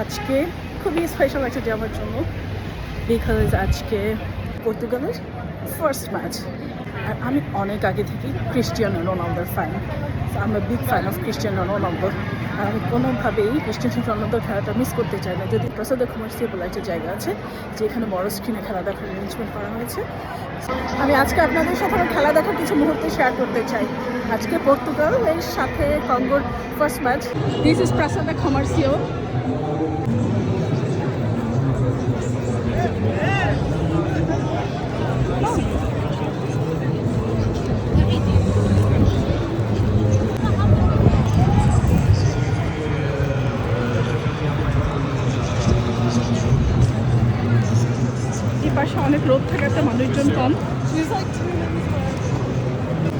আজকে খুবই স্পেশাল একটা ডে আমার জন্য, বিকজ আজকে পর্তুগালের ফার্স্ট ম্যাচ। আর আমি অনেক আগে থেকে ক্রিস্টিয়ানো রোনালদোর ফ্যান। আমি big fan of Cristiano Ronaldo. আর আমি কোনোভাবেই ক্রিস্টিয়ানো রোনালদোর খেলাটা মিস করতে চাই না। যদি প্রসাদ কমার্সিয়াল বলে একটা জায়গা আছে যেখানে বড় স্ক্রিনে খেলা দেখার অ্যারেঞ্জমেন্ট করা হয়েছে, আমি আজকে আপনাদের সাথে আমার খেলা দেখার কিছু মুহূর্তে শেয়ার করতে চাই। আজকে পর্তুগাল এর সাথে কঙ্গোর ফার্স্ট ম্যাচ। দিস ইজ প্রাসাদা কমার্সিয়াল। এই পাশে অনেক রোদ থাকাতে মানুষজন কম।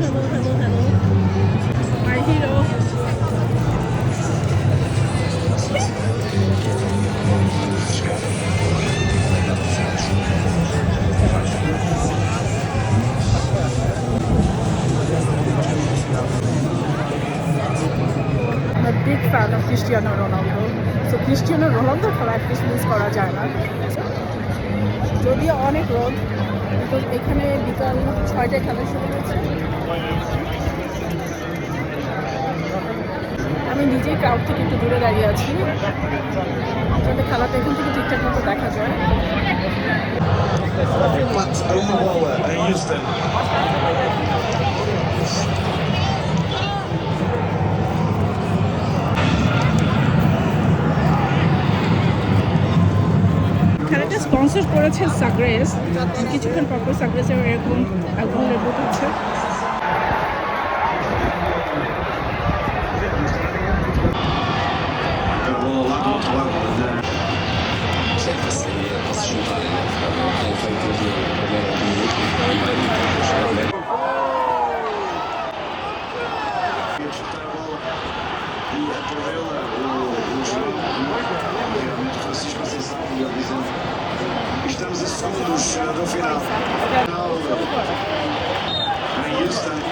Hello hello hello my hero. I'm a big fan of Cristiano Ronaldo. So Cristiano Ronaldo খেলা অ্যাটলিস্ট মিস করা যায় না। যদিও অনেক রোদ, বিকজ এখানে বিকাল 6টায় খেলা শুরু হয়েছে। আমি নিজেই ক্রাউড থেকে একটু দূরে দাঁড়িয়ে আছি যাতে খেলাটা এখান থেকে ঠিকঠাক মতো দেখা যায়। খেলাটা স্পন্সর করেছে সাগ্রেস। কিছুক্ষণ পর সাগ্রেসের এরকম অ্যালকোহল লেবু হচ্ছে। Estamos a segundos do final. Em Houston.